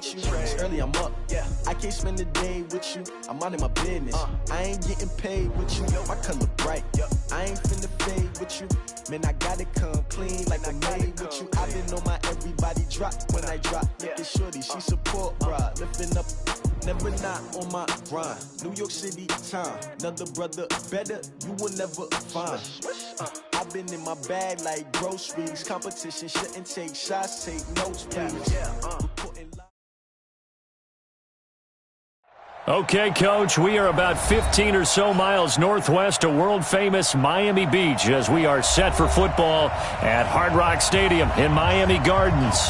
with you. It's early, I'm up. I can't spend the day with you. I'm out in my business. I ain't getting paid with you. My color bright. I ain't finna fade with you. Man, I gotta come clean like I'm made with you. I been on my everybody drop when I drop. Look at shorty, she support, bruh. Lifting up, never not on my grind. New York City time. Another brother better, you will never find. I've been in my bag like groceries. Competition shouldn't take shots, take notes, please. Okay, Coach, we are about 15 or so miles northwest of world-famous Miami Beach as we are set for football at Hard Rock Stadium in Miami Gardens.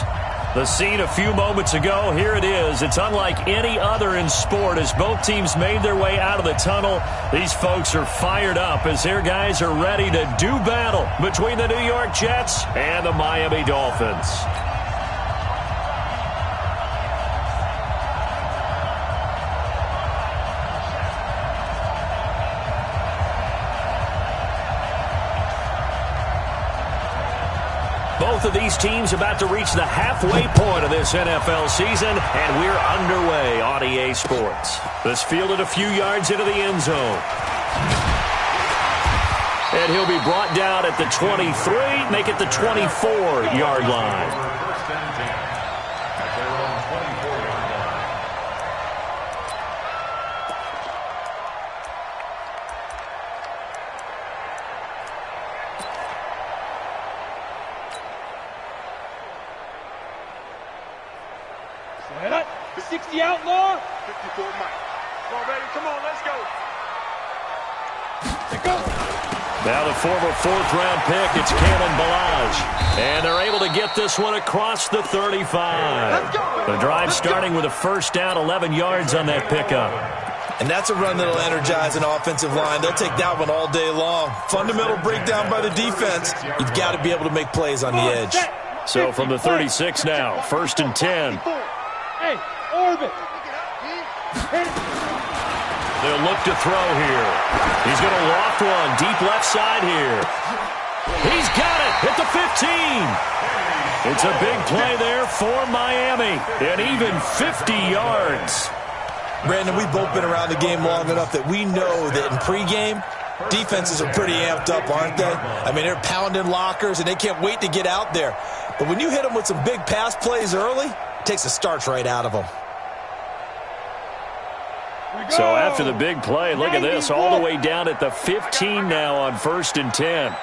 The scene a few moments ago, here it is. It's unlike any other in sport as both teams made their way out of the tunnel. These folks are fired up as their guys are ready to do battle between the New York Jets and the Miami Dolphins. Both of these teams about to reach the halfway point of this NFL season, and we're underway on EA Sports. This fielded a few yards into the end zone. And he'll be brought down at the 23, make it the 24-yard line. The 60 outlaw. 54 Mike. Come on, baby. Come on, let's go. Let's go. Now the former fourth-round pick, it's Kalen Balaj. And they're able to get this one across the 35. The drive starting with a first down, 11 yards on that pickup. And that's a run that'll energize an offensive line. They'll take that one all day long. Fundamental breakdown by the defense. You've got to be able to make plays on the edge. So from the 36 now, 1st and 10. Hey, orbit. They'll look to throw here. He's going to loft one deep left side here. He's got it at the 15. It's a big play there for Miami, and even 50 yards. Brandon, we've both been around the game long enough that we know that in pregame, defenses are pretty amped up, aren't they? I mean, they're pounding lockers, and they can't wait to get out there. But when you hit them with some big pass plays early, it takes the starch right out of them. So after the big play, look at this, all the way down at the 15 now on 1st and 10.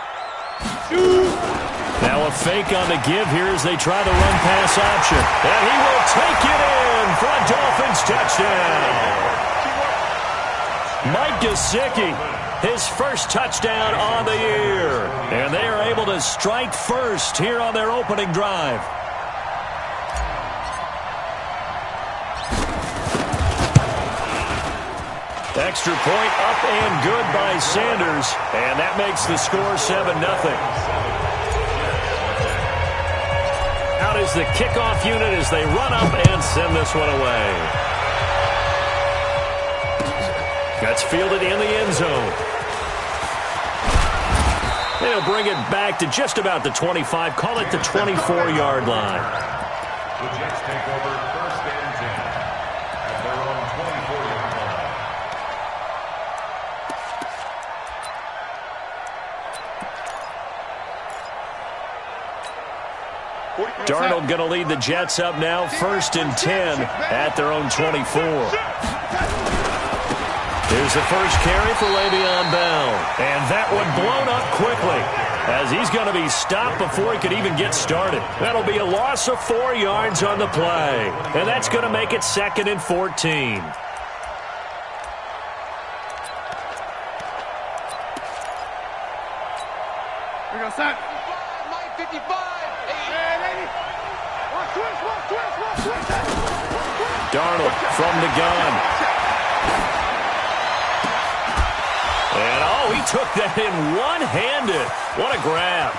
Now a fake on the give here as they try the run-pass option. And he will take it in for a Dolphins touchdown. Mike Gesicki, his first touchdown on the year. And they are able to strike first here on their opening drive. Extra point up and good by Sanders, and that makes the score 7-0. Out is the kickoff unit as they run up and send this one away. That's fielded in the end zone. They'll bring it back to just about the 25, call it the 24-yard line. The Jets take over 1st and 10 at their own 24-yard line. Darnold going to lead the Jets up now, 1st and 10 at their own 24. Here's the first carry for Le'Veon Bell. And that one blown up quickly as he's going to be stopped before he could even get started. That'll be a loss of 4 yards on the play. And that's going to make it 2nd and 14. We go, Sack. 55. Darnold from the gun. And, oh, he took that in one-handed. What a grab.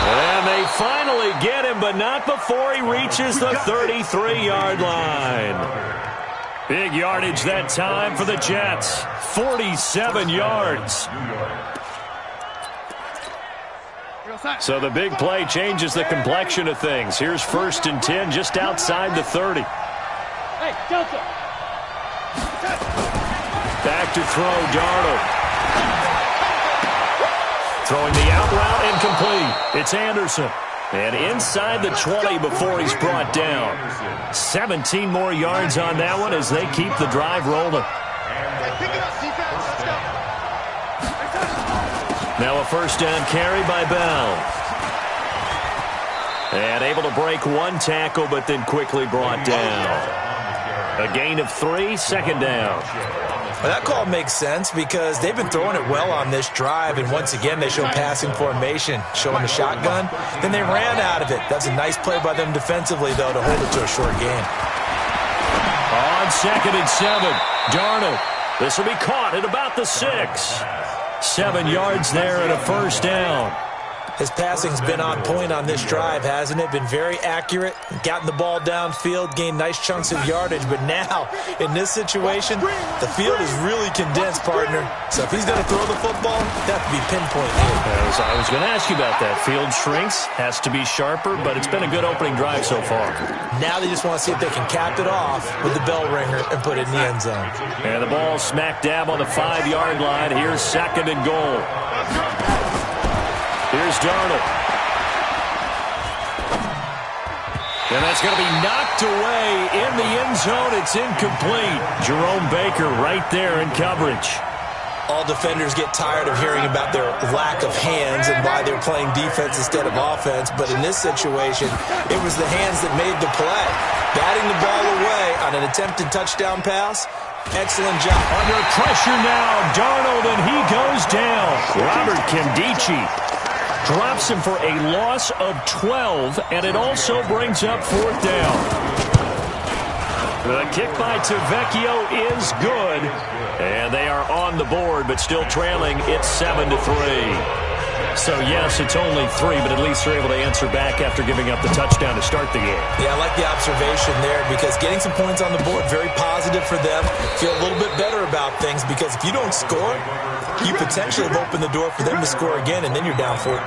And they finally get him, but not before he reaches the 33-yard line. Big yardage that time for the Jets. 47 yards. So the big play changes the complexion of things. Here's 1st and 10 just outside the 30. Hey, Delta. Back to throw, Darnold. Throwing the out route incomplete. It's Anderson. And inside the 20 before he's brought down. 17 more yards on that one as they keep the drive rolling. Now a 1st down carry by Bell. And able to break one tackle, but then quickly brought down. A gain of 3, 2nd down. Well, that call makes sense because they've been throwing it well on this drive, and once again they show passing formation, showing the shotgun. Then they ran out of it. That's a nice play by them defensively, though, to hold it to a short gain. On 2nd and 7, Darnold. This will be caught at about the 6. 7 yards there and a 1st down. His passing's been on point on this drive, hasn't it? Been very accurate, gotten the ball downfield, gained nice chunks of yardage. But now, in this situation, the field is really condensed, partner. So if he's going to throw the football, that would be pinpoint here. I was going to ask you about that. Field shrinks, has to be sharper, but it's been a good opening drive so far. Now they just want to see if they can cap it off with the bell ringer and put it in the end zone. And the ball smack dab on the 5-yard line. Here's 2nd and goal. Here's Darnold. And that's going to be knocked away in the end zone. It's incomplete. Jerome Baker right there in coverage. All defenders get tired of hearing about their lack of hands and why they're playing defense instead of offense. But in this situation, it was the hands that made the play. Batting the ball away on an attempted touchdown pass. Excellent job. Under pressure now, Darnold, and he goes down. Robert Kimdichie drops him for a loss of 12, and it also brings up 4th down. The kick by Tavecchio is good, and they are on the board, but still trailing. It's 7-3. So, yes, it's only 3, but at least they're able to answer back after giving up the touchdown to start the game. Yeah, I like the observation there because getting some points on the board, very positive for them. Feel a little bit better about things because if you don't score, you potentially have opened the door for them to score again, and then you're down 14.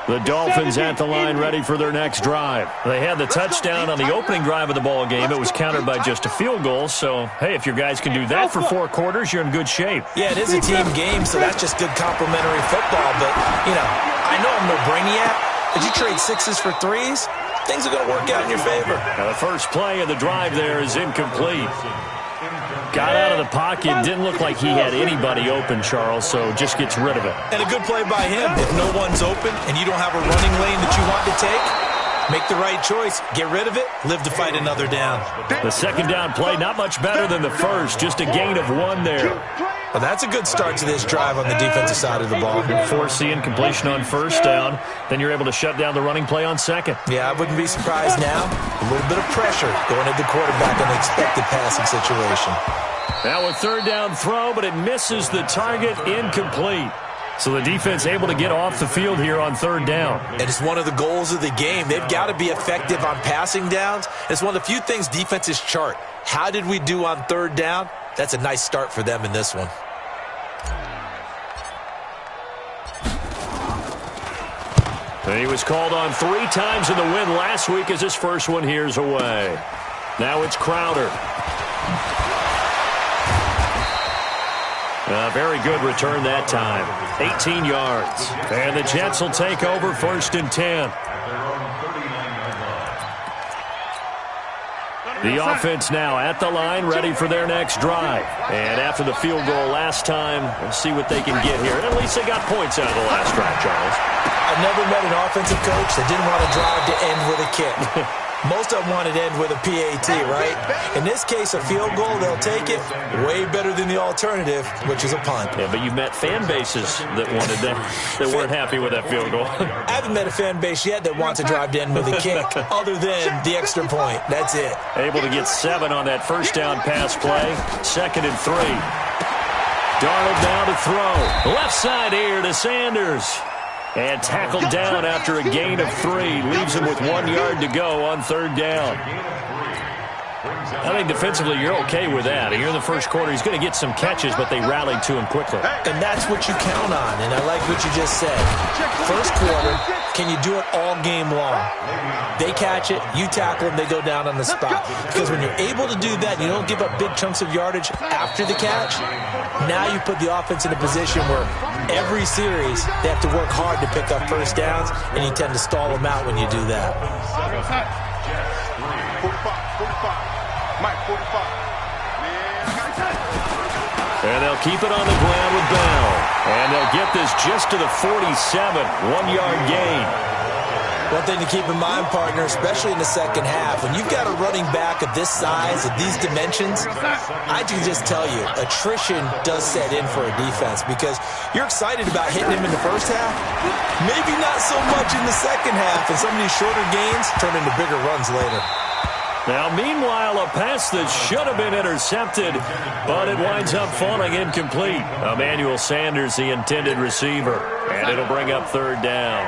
The Dolphins at the line ready for their next drive. They had the touchdown on the opening drive of the ball game. It was countered by just a field goal. So, hey, if your guys can do that for 4 quarters, you're in good shape. Yeah, it is a team game, so that's just good complementary football. But, you know, I know I'm no brainiac, but you trade 6s for 3s, things are going to work out in your favor. Now, the first play of the drive there is incomplete. Got out of the pocket, didn't look like he had anybody open, Charles, so just gets rid of it. And a good play by him. If no one's open and you don't have a running lane that you want to take, make the right choice. Get rid of it, live to fight another down. The 2nd down play, not much better than the first, just a gain of 1 there. Well, that's a good start to this drive on the defensive side of the ball. Force the incompletion on 1st down, then you're able to shut down the running play on 2nd. Yeah, I wouldn't be surprised now. A little bit of pressure going at the quarterback in an expected passing situation. Now a 3rd down throw, but it misses the target, incomplete. So the defense able to get off the field here on 3rd down. And it's one of the goals of the game. They've got to be effective on passing downs. It's one of the few things defenses chart. How did we do on 3rd down? That's a nice start for them in this one. And he was called on 3 times in the win last week as his first one here's away. Now it's Crowder. A very good return that time. 18 yards. And the Jets will take over 1st and 10. The offense now at the line, ready for their next drive. And after the field goal last time, we'll see what they can get here. And at least they got points out of the last drive, Charles. I've never met an offensive coach that didn't want to drive to end with a kick. Most of them want it to end with a PAT, right? In this case, a field goal, they'll take it. Way better than the alternative, which is a punt. Yeah, but you've met fan bases that wanted that weren't happy with that field goal. I haven't met a fan base yet that wants to drive to end with a kick, other than the extra point. That's it. Able to get 7 on that 1st down pass play. 2nd and 3. Darnold now to throw. Left side here to Sanders. And tackled down after a gain of 3. Leaves him with 1 yard to go on 3rd down. I think defensively you're okay with that. Here in the first quarter, he's going to get some catches, but they rallied to him quickly. And that's what you count on, and I like what you just said. First quarter, can you do it all game long? They catch it, you tackle them, they go down on the spot. Because when you're able to do that, you don't give up big chunks of yardage after the catch, now you put the offense in a position where every series they have to work hard to pick up first downs, and you tend to stall them out when you do that. 45. Mike, 45. And they'll keep it on the ground with Bell. And they'll get this just to the 47, 1-yard gain. One thing to keep in mind, partner, especially in the second half, when you've got a running back of this size, of these dimensions, I can just tell you, attrition does set in for a defense because you're excited about hitting him in the first half, maybe not so much in the second half, and some of these shorter gains turn into bigger runs later. Now, meanwhile, a pass that should have been intercepted, but it winds up falling incomplete. Emmanuel Sanders, the intended receiver, and it'll bring up third down.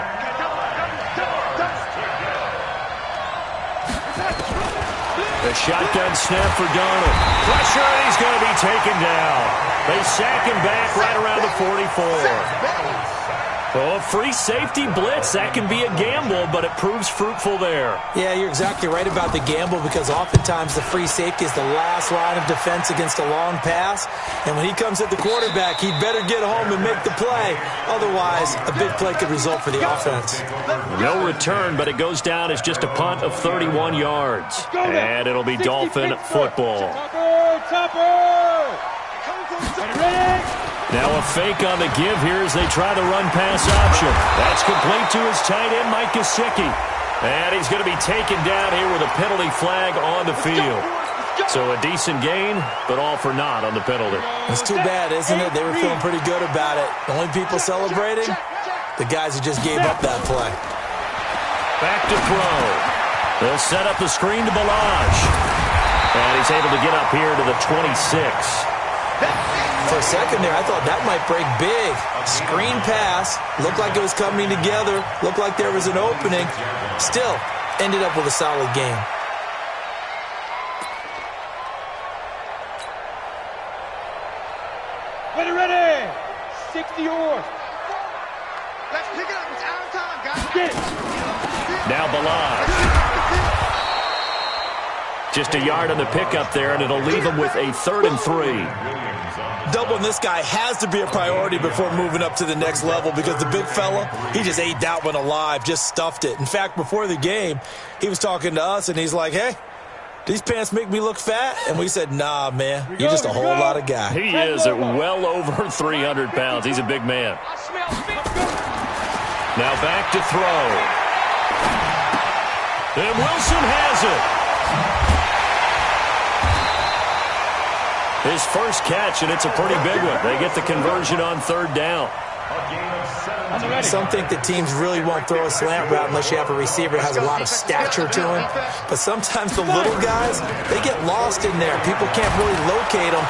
The shotgun snap for Darnold. Pressure, and he's going to be taken down. They sack him back right around the 44. Oh, free safety blitz, that can be a gamble, but it proves fruitful there. Yeah, you're exactly right about the gamble because oftentimes the free safety is the last line of defense against a long pass. And when he comes at the quarterback, he'd better get home and make the play. Otherwise, a big play could result for the offense. No return, but it goes down as just a punt of 31 yards. And it'll be Dolphin football. Now a fake on the give here as they try the run-pass option. That's complete to his tight end, Mike Gesicki. And he's going to be taken down here with a penalty flag on the field. So a decent gain, but all for naught on the penalty. It's too bad, isn't it? They were feeling pretty good about it. The only people celebrating, the guys who just gave up that play. Back to throw. They'll set up the screen to Balazs. And he's able to get up here to the 26. For a second there, I thought that might break big. Screen pass. Looked like it was coming together. Looked like there was an opening. Still, ended up with a solid game. Ready. 60 yours. Let's pick it up. It's out of time, guys. Now Balazs. Just a yard on the pickup there, and it'll leave him with a 3rd and 3. Doubling this guy has to be a priority before moving up to the next level because the big fella, he just ate that one alive, just stuffed it. In fact, before the game, he was talking to us, and he's like, hey, these pants make me look fat? And we said, nah, man, you're just a whole lot of guy. He is at well over 300 pounds. He's a big man. Now back to throw. And Wilson has it. His first catch, and it's a pretty big one. They get the conversion on 3rd down. Some think that teams really won't throw a slant route unless you have a receiver that has a lot of stature to him. But sometimes the little guys, they get lost in there. People can't really locate them.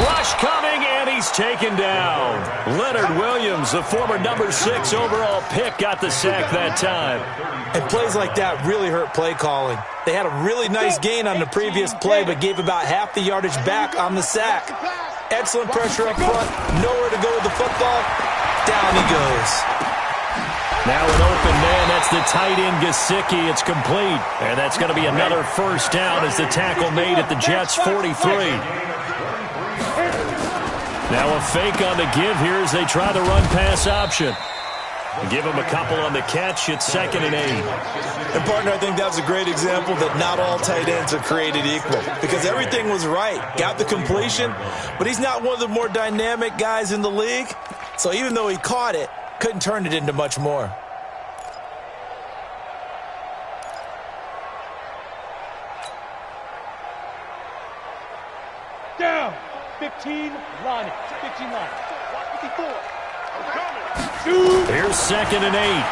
Rush coming, and he's taken down. Leonard Williams, the former number 6 overall pick, got the sack that time. And plays like that really hurt play calling. They had a really nice gain on the previous play, but gave about half the yardage back on the sack. Excellent pressure up front. Nowhere to go with the football. Down he goes. Now an open man. That's the tight end, Gesicki. It's complete. And that's going to be another first down as the tackle made at the Jets' 43. Now a fake on the give here as they try the run-pass option. Give him a couple on the catch. It's 2nd and 8. And, partner, I think that was a great example that not all tight ends are created equal because everything was right. Got the completion, but he's not one of the more dynamic guys in the league. So even though he caught it, couldn't turn it into much more. Down. 15 line. 15 line. 54. Here's 2nd and 8.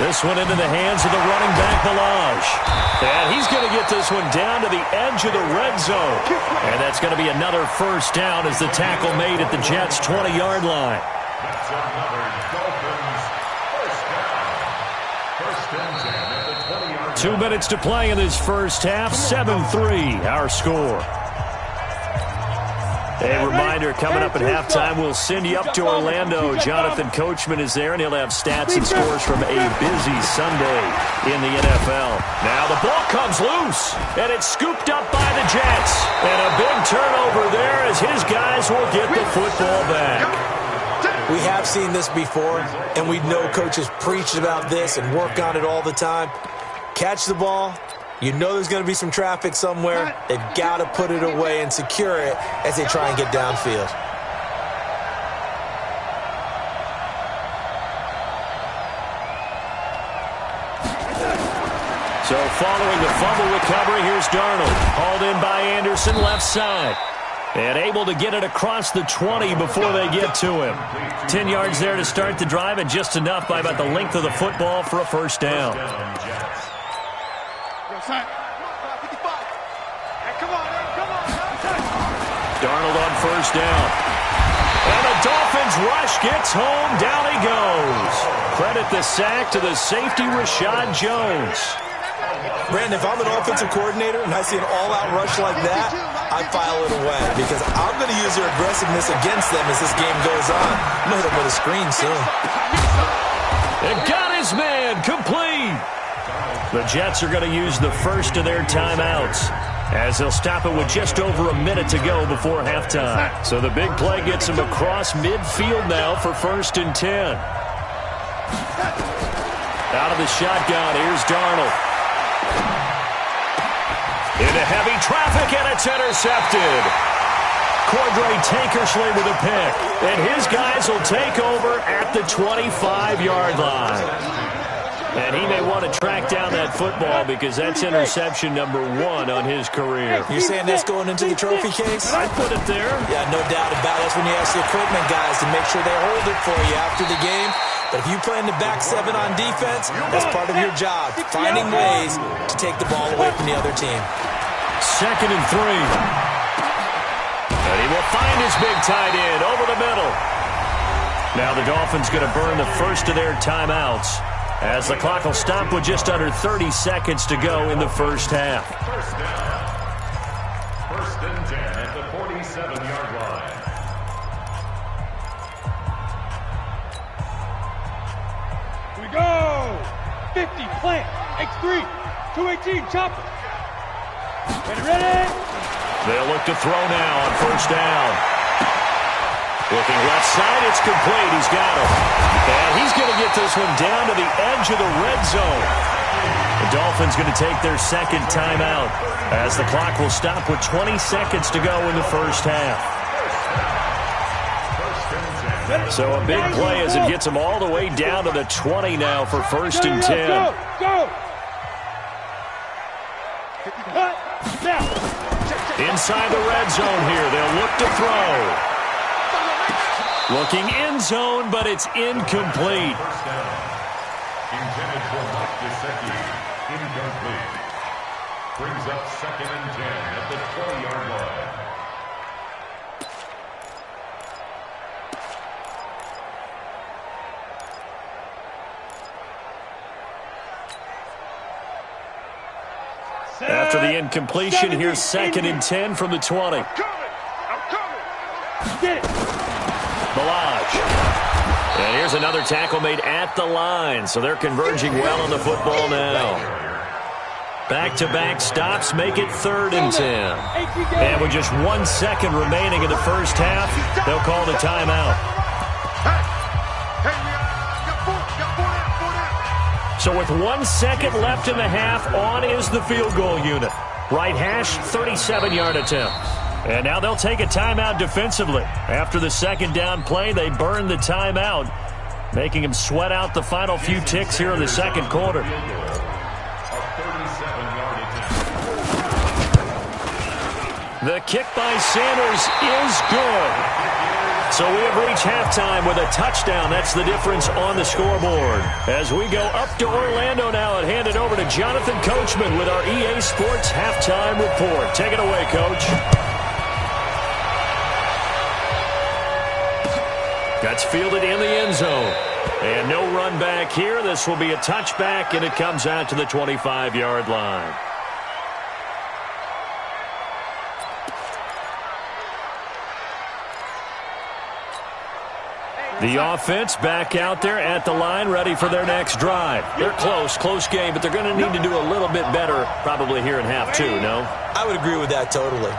This one into the hands of the running back, Balazs. And he's going to get this one down to the edge of the red zone. And that's going to be another first down as the tackle made at the Jets' 20-yard line. That's another Dolphins first down. First and 10 at the 20-yard line. 2 minutes to play in this first half. 7-3 our score. A reminder, coming up at halftime, we'll send you up to Orlando. Jonathan Coachman is there, and he'll have stats and scores from a busy Sunday in the NFL. Now the ball comes loose, and it's scooped up by the Jets. And a big turnover there as his guys will get the football back. We have seen this before, and we know coaches preach about this and work on it all the time. Catch the ball. You know there's going to be some traffic somewhere. They've got to put it away and secure it as they try and get downfield. So following the fumble recovery, here's Darnold. Hauled in by Anderson, left side. And able to get it across the 20 before they get to him. 10 yards there to start the drive, and just enough by about the length of the football for a first down. Darnold on first down. And the Dolphins rush gets home. Down he goes. Credit the sack to the safety, Rashad Jones. Brandon, if I'm an offensive coordinator and I see an all-out rush like that, I file it away because I'm going to use their aggressiveness against them as this game goes on. I'm going to hit them with a screen soon. And got his man complete. The Jets are going to use the first of their timeouts as they'll stop it with just over a minute to go before halftime. So the big play gets him across midfield now for 1st and 10. Out of the shotgun, here's Darnold. Into heavy traffic, and it's intercepted. Cordray Tankersley with a pick, and his guys will take over at the 25-yard line. And he may want to track down that football because that's interception number 1 on his career. You're saying that's going into the trophy case? I'd put it there. Yeah, no doubt about it. That's when you ask the equipment guys to make sure they hold it for you after the game. But if you play in the back 7 on defense, that's part of your job, finding ways to take the ball away from the other team. 2nd and 3. And he will find his big tight end over the middle. Now the Dolphins going to burn the first of their timeouts as the clock will stop with just under 30 seconds to go in the first half. First down. 1st and 10 at the 47-yard line. Here we go. 50, plant, X3, 218, chopper. Ready? They'll look to throw now on first down. Looking left side, it's complete. He's got him. And he's going to get this one down to the edge of the red zone. The Dolphins going to take their 2nd timeout as the clock will stop with 20 seconds to go in the first half. So a big play as it gets them all the way down to the 20 now for 1st and 10. Go. Inside the red zone here, they'll look to throw. Looking end zone, but it's incomplete. First down. Intended for Mike Gesicki. Incomplete. Brings up 2nd and 10 at the 20-yard line. After the incompletion, here's 2nd and 10 from the 20. I'm coming. Get it. Balaj. And here's another tackle made at the line, so they're converging well on the football now. Back-to-back stops make it 3rd and 10. And with just 1 second remaining in the first half, they'll call the timeout. So with 1 second left in the half, on is the field goal unit. Right hash, 37-yard attempt. And now they'll take a timeout defensively. After the 2nd down play, they burn the timeout, making them sweat out the final few ticks here in the 2nd quarter. The kick by Sanders is good. So we have reached halftime with a touchdown. That's the difference on the scoreboard. As we go up to Orlando now and hand it over to Jonathan Coachman with our EA Sports Halftime Report. Take it away, Coach. That's fielded in the end zone. And no run back here. This will be a touchback, and it comes out to the 25-yard line. The offense back out there at the line, ready for their next drive. They're close game, but they're going to need to do a little bit better probably here in half two, no? I would agree with that totally.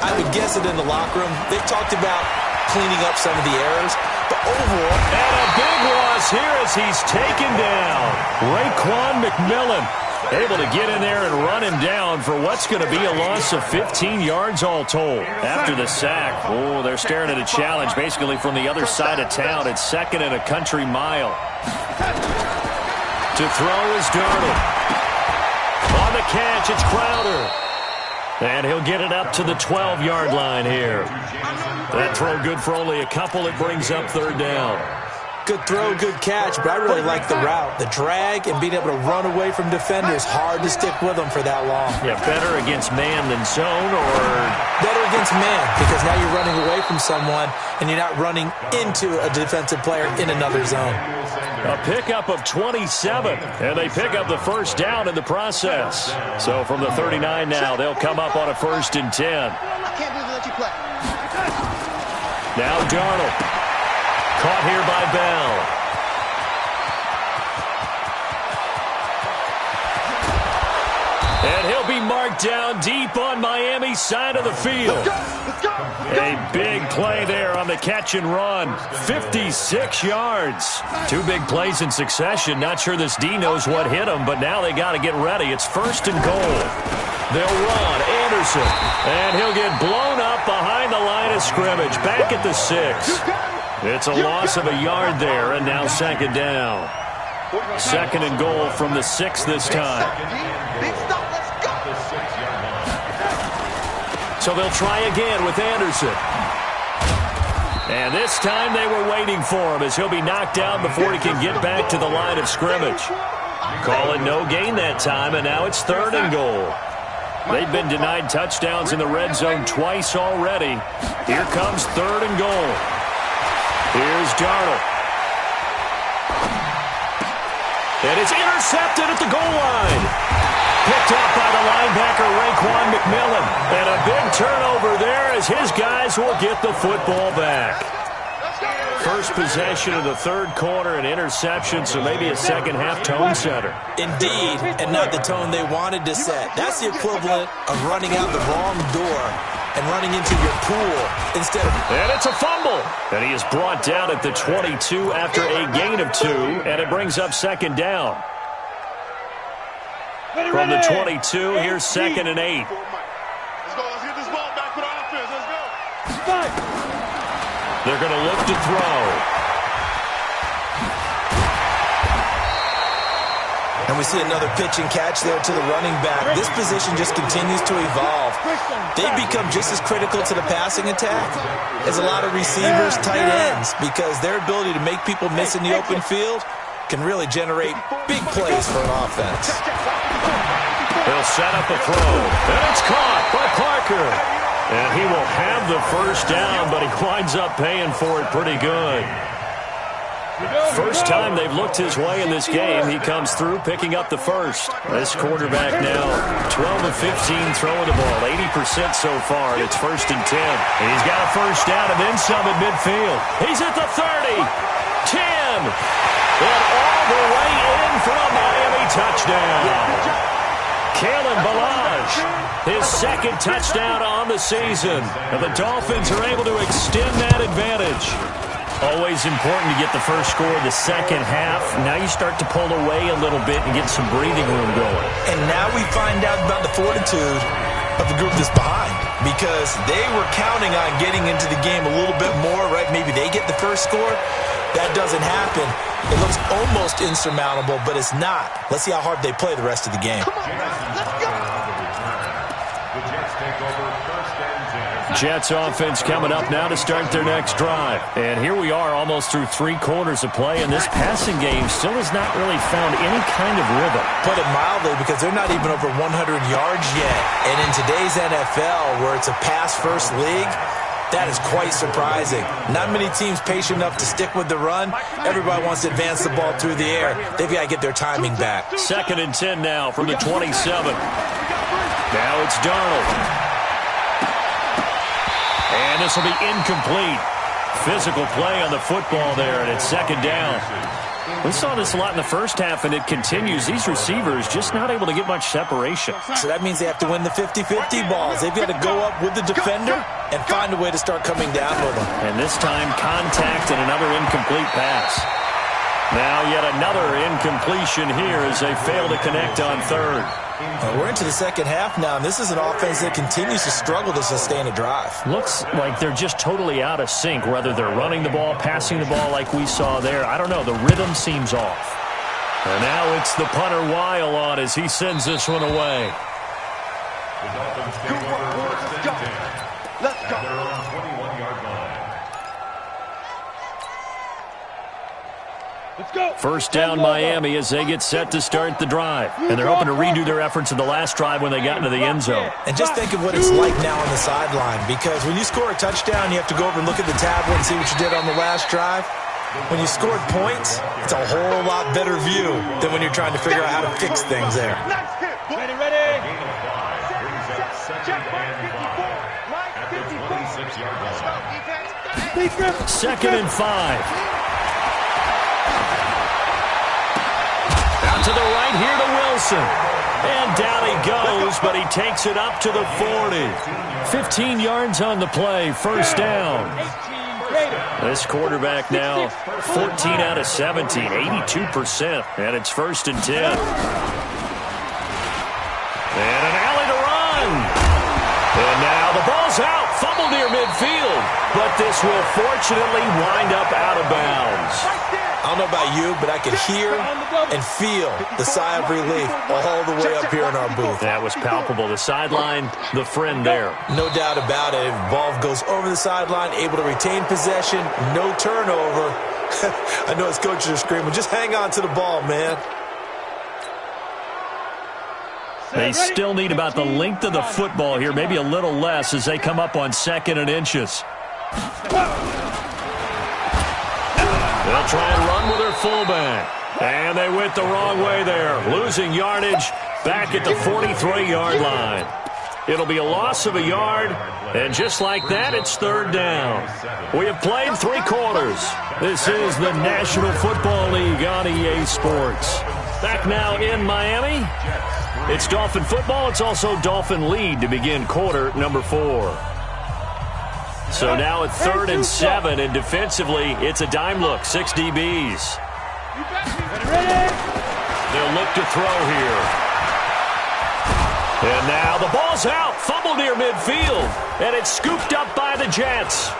I would guess it in the locker room. They've talked about cleaning up some of the errors, but overall... And a big loss here as he's taken down. Raekwon McMillan able to get in there and run him down for what's going to be a loss of 15 yards all told. After the sack, oh, they're staring at a challenge basically from the other side of town. It's 2nd and a country mile. To throw is Darnold. On the catch, it's Crowder. And he'll get it up to the 12-yard line here. That throw good for only a couple. It brings up 3rd down. Good throw, good catch, but I really like the route. The drag and being able to run away from defenders, hard to stick with them for that long. Yeah, better against man than zone, or... Better against man, because now you're running away from someone and you're not running into a defensive player in another zone. A pickup of 27, and they pick up the 1st down in the process. So from the 39 now, they'll come up on a 1st and 10. I can't believe they let you play. Now Darnold. Caught here by Bell. And he'll be marked down deep on Miami's side of the field. Let's go. A big play there on the catch and run. 56 yards. 2 big plays in succession. Not sure this D knows what hit him, but now they got to get ready. It's 1st and goal. They'll run. Anderson. And he'll get blown up behind the line of scrimmage. Back at the 6. It's a loss of a yard there, and now 2nd down. 2nd and goal from the 6 this time. Big stop. Let's go. So they'll try again with Anderson. And this time they were waiting for him as he'll be knocked out before he can get back to the line of scrimmage. Call it no gain that time, and now it's 3rd and goal. They've been denied touchdowns in the red zone twice already. Here comes 3rd and goal. Here's Darnold. And it's intercepted at the goal line. Picked up by the linebacker, Raekwon McMillan. And a big turnover there as his guys will get the football back. First possession of the 3rd quarter, an interception, so maybe a second-half tone setter. Indeed, and not the tone they wanted to set. That's the equivalent of running out the wrong door and running into your pool instead of... And it's a fumble. And he is brought down at the 22 after a gain of 2, and it brings up 2nd down. From the 22, here's 2nd and 8. Let's go. Let's get this ball back for the offense. Let's go. They're going to look to throw. And we see another pitch and catch there to the running back. This position just continues to evolve. They've become just as critical to the passing attack as a lot of receivers, tight ends, because their ability to make people miss in the open field can really generate big plays for an offense. They'll set up a throw. And it's caught by Parker. And he will have the 1st down, but he winds up paying for it pretty good. First time they've looked his way in this game. He comes through picking up the 1st. This quarterback now 12 of 15 throwing the ball, 80% so far. It's 1st and 10. And he's got a 1st down and then some at midfield. He's at the 30, 10, and all the way in for a Miami touchdown. Kalen Ballage, his 2nd touchdown on the season. And the Dolphins are able to extend that advantage. Always important to get the 1st score of the 2nd half. Now you start to pull away a little bit and get some breathing room going. And now we find out about the fortitude of the group that's behind, because they were counting on getting into the game a little bit more, right? Maybe they get the 1st score. That doesn't happen. It looks almost insurmountable, but it's not. Let's see how hard they play the rest of the game. Come on, let's go. The Jets take over 1st and 10. Jets offense coming up now to start their next drive. And here we are almost through 3 quarters of play, and this passing game still has not really found any kind of rhythm. Put it mildly, because they're not even over 100 yards yet. And in today's NFL, where it's a pass-first league, That is quite surprising. Not many teams patient enough to stick with the run. Everybody wants to advance the ball through the air. They've got to get their timing back. 2nd and 10 now from the 27. Now it's Darnold. And this will be incomplete. Physical play on the football there, and it's 2nd down. We saw this a lot in the first half, and it continues. These receivers just not able to get much separation. So that means they have to win the 50-50 balls. They've got to go up with the defender and find a way to start coming down with them. And this time, contact and another incomplete pass. Now yet another incompletion here as they fail to connect on 3rd. We're into the 2nd half now, and this is an offense that continues to struggle to sustain a drive. Looks like they're just totally out of sync, whether they're running the ball, passing the ball like we saw there. I don't know. The rhythm seems off. And now it's the punter Weil on as he sends this one away. The Dolphins take over 1st and 10. Let's go. At their own 21-yard line. Let's go. 1st down Miami as they get set to start the drive. And they're hoping to redo their efforts in the last drive when they got into the end zone. And just think of what it's like now on the sideline, because when you score a touchdown, you have to go over and look at the tablet and see what you did on the last drive. When you scored points, it's a whole lot better view than when you're trying to figure out how to fix things there. Ready. A gain of 5 brings up 2nd and 5 at the 26-yard line. 2nd and 5. Out to the right here to Wilson. And down he goes, but he takes it up to the 40. 15 yards on the play, 1st down. This quarterback now 14 out of 17, 82%, and it's 1st and 10. And an alley to run. And now the ball's out, fumble near midfield, but this will fortunately wind up out of bounds. I don't know about you, but I could hear and feel the sigh of relief all the way up here in our booth. That was palpable. The sideline, the friend there. No doubt about it. If the ball goes over the sideline, able to retain possession, no turnover. I know his coaches are screaming, just hang on to the ball, man. They still need about the length of the football here, maybe a little less as they come up on 2nd and inches. They'll try and run with their fullback. And they went the wrong way there. Losing yardage back at the 43-yard line. It'll be a loss of a yard. And just like that, it's 3rd down. We have played 3 quarters. This is the National Football League on EA Sports. Back now in Miami. It's Dolphin football. It's also Dolphin lead to begin quarter number 4. So now at 3rd and 7, and defensively, it's a dime look, 6 DBs. They'll look to throw here. And now the ball's out, fumble near midfield, and it's scooped up by the Jets.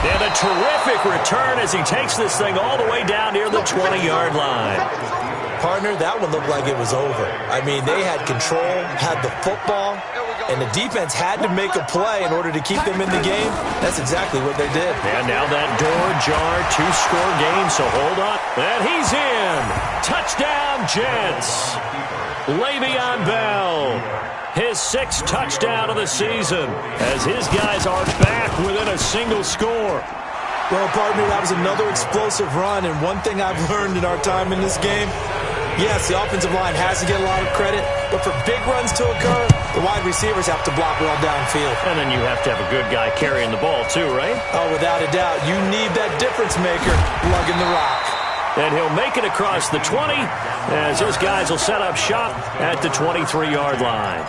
And a terrific return as he takes this thing all the way down near the 20-yard line. Partner, that one looked like it was over. I mean, they had control, had the football, and the defense had to make a play in order to keep them in the game. That's exactly what they did. And now that door jar, 2-score game, so hold on. And he's in. Touchdown, Jets. Le'Veon Bell, his 6th touchdown of the season, as his guys are back within a single score. Well, partner, that was another explosive run, and one thing I've learned in our time in this game, yes, the offensive line has to get a lot of credit, but for big runs to occur, the wide receivers have to block well downfield. And then you have to have a good guy carrying the ball too, right? Oh, without a doubt. You need that difference maker lugging the rock. And he'll make it across the 20 as his guys will set up shop at the 23-yard line.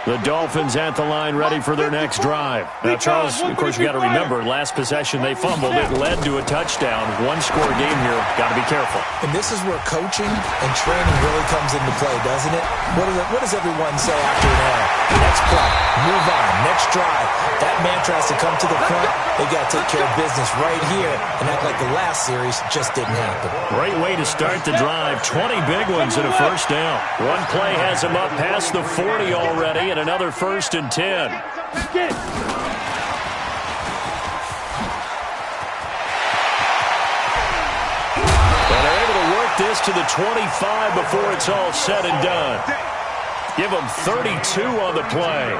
The Dolphins at the line ready for their next drive. Now, Charles, of course, you got to remember, last possession they fumbled. It led to a touchdown. 1-score game here. Got to be careful. And this is where coaching and training really comes into play, doesn't it? What does everyone say after an error? Next play, move on, next drive. That mantra has to come to the front. They got to take care of business right here and act like the last series just didn't happen. Great way to start the drive. 20 big ones and a 1st down. One play has them up past the 40 already, and another 1st and 10. this to the 25 before it's all said and done. Give them 32 on the play.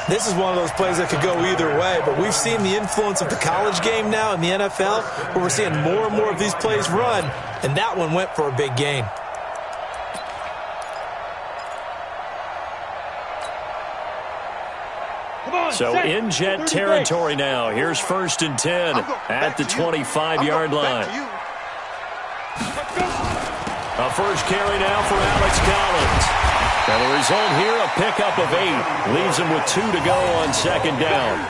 This is one of those plays that could go either way, but we've seen the influence of the college game now in the NFL, where we're seeing more and more of these plays run, and that one went for a big gain. So in Jet territory now. Here's 1st and 10 at the 25-yard line. A first carry now for Alex Collins. And the result here, a pickup of 8. Leaves him with 2 to go on 2nd down.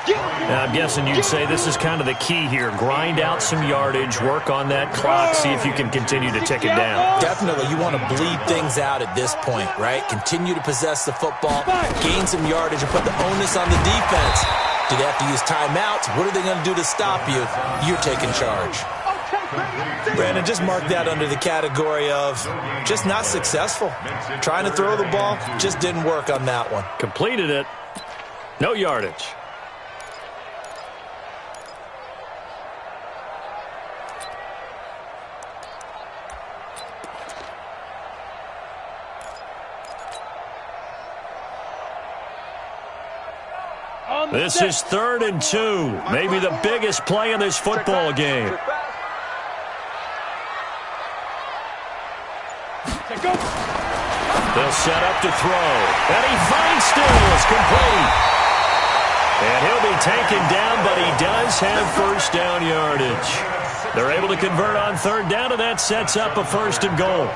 Now, I'm guessing you'd say this is kind of the key here. Grind out some yardage, work on that clock, see if you can continue to tick it down. Definitely, you want to bleed things out at this point, right? Continue to possess the football, gain some yardage, and put the onus on the defense. Do they have to use timeouts? What are they going to do to stop you? You're taking charge. Brandon, just mark that under the category of just not successful. Trying to throw the ball, just didn't work on that one. Completed it. No yardage. This is 3rd and 2. Maybe the biggest play in this football game. They'll set up to throw. And he finds Stills, complete. And he'll be taken down, but he does have 1st down yardage. They're able to convert on 3rd down, and that sets up a 1st and goal.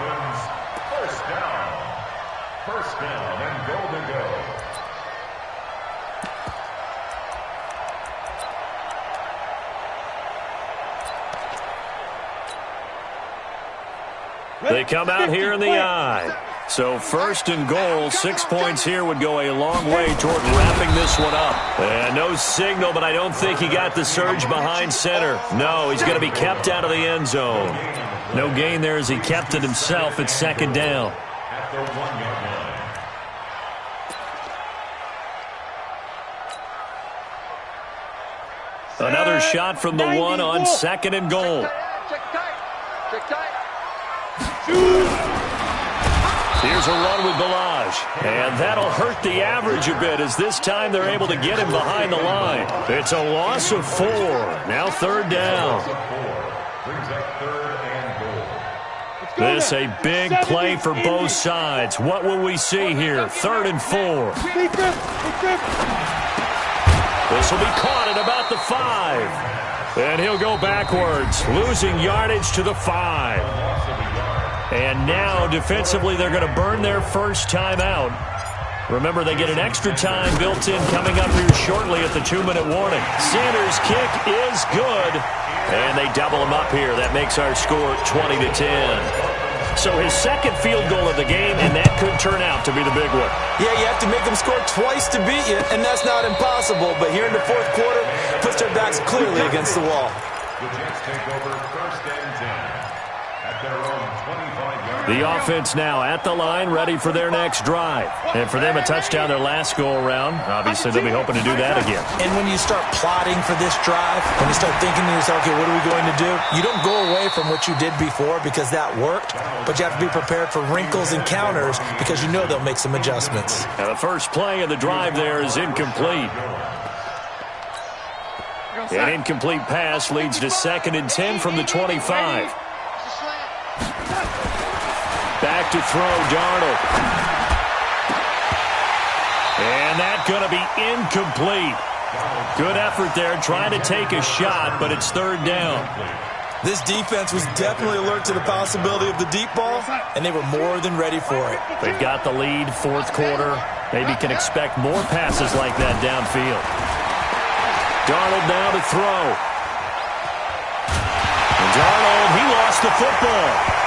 1st down and goal to go. They come out here in the I. So 1st and goal, 6 points here would go a long way toward wrapping this one up. And no signal, but I don't think he got the surge behind center. No, he's going to be kept out of the end zone. No gain there as he kept it himself at 2nd down. At the 1-yard line. Another shot from the 1 on 2nd and goal. Here's a run with Balaj, and that'll hurt the average a bit as this time they're able to get him behind the line. It's a loss of 4. Now 3rd down. Brings up 3rd and goal. This a big play for both sides. What will we see here? 3rd and 4. This will be caught at about the 5. And he'll go backwards, losing yardage to the 5. And now, defensively, they're going to burn their 1st time out. Remember, they get an extra time built in coming up here shortly at the 2-minute warning. Sanders' kick is good. And they double him up here. That makes our score 20-10. So his 2nd field goal of the game, and that could turn out to be the big one. Yeah, you have to make them score twice to beat you, and that's not impossible. But here in the 4th quarter, puts their backs clearly against the wall. The Jets take over 1st and 10 at their own 25-yard line. The offense now at the line, ready for their next drive. And for them, a touchdown their last go-around. Obviously, they'll be hoping to do that again. And when you start plotting for this drive, when you start thinking to yourself, okay, what are we going to do? You don't go away from what you did before because that worked, but you have to be prepared for wrinkles and counters because you know they'll make some adjustments. Now, the first play of the drive there is incomplete. An incomplete pass leads to 2nd and 10 from the 25. Back to throw, Darnold. And that's going to be incomplete. Good effort there, trying to take a shot, but it's 3rd down. This defense was definitely alert to the possibility of the deep ball, and they were more than ready for it. They've got the lead, 4th quarter. Maybe can expect more passes like that downfield. Darnold now to throw. And Darnold, he lost the football.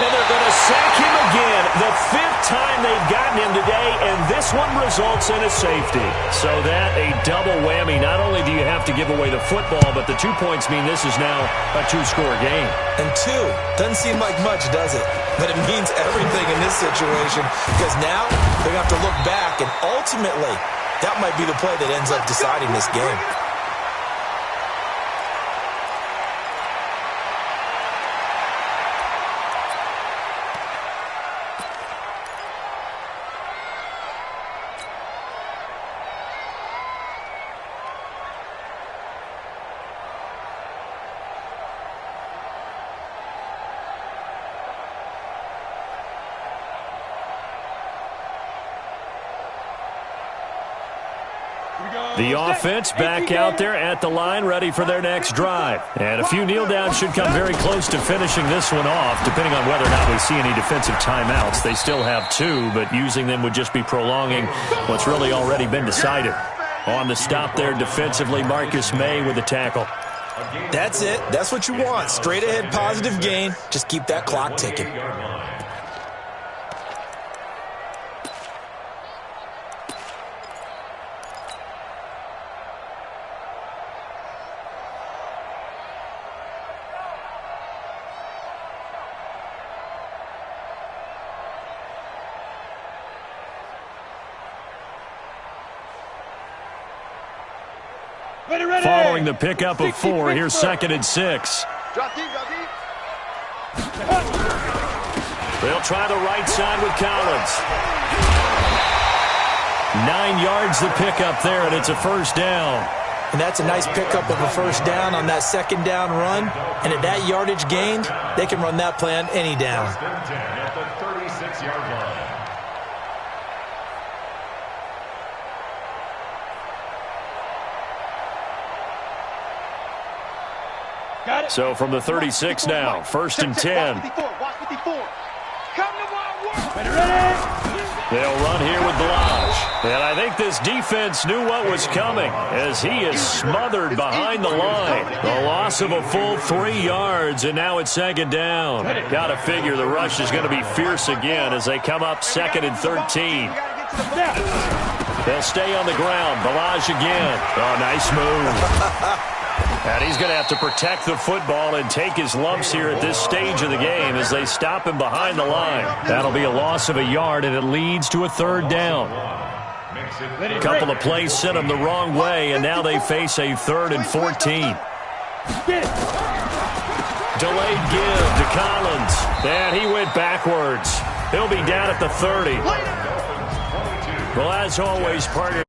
And they're going to sack him again. The 5th time they've gotten him today, and this one results in a safety. So that a double whammy. Not only do you have to give away the football, but the 2 points mean this is now a 2-score game. And 2 doesn't seem like much, does it? But it means everything in this situation because now they're going to have to look back, and ultimately that might be the play that ends up deciding this game. The offense back out there at the line, ready for their next drive. And a few kneel downs should come very close to finishing this one off, depending on whether or not we see any defensive timeouts. They still have 2, but using them would just be prolonging what's really already been decided. On the stop there defensively, Marcus May with the tackle. That's it. That's what you want. Straight ahead positive gain. Just keep that clock ticking. Following the pickup of 4, here's 2nd and 6. They'll try the right side with Collins. 9 yards the pickup there, and it's a first down. And that's a nice pickup of a first down on that 2nd down run. And at that yardage gained, they can run that play on any down. At the 36-yard line. So from the 36 now, 1st and 10. They'll run here with Blanche. And I think this defense knew what was coming as he is smothered behind the line. The loss of a full 3 yards, and now it's 2nd down. Got to figure the rush is going to be fierce again as they come up 2nd and 13. They'll stay on the ground. Blanche again. Oh, nice move. And he's going to have to protect the football and take his lumps here at this stage of the game as they stop him behind the line. That'll be a loss of a yard, and it leads to a 3rd down. A couple of plays sent them the wrong way, and now they face a 3rd and 14. Delayed give to Collins. And he went backwards. He'll be down at the 30. Well, as always, partner.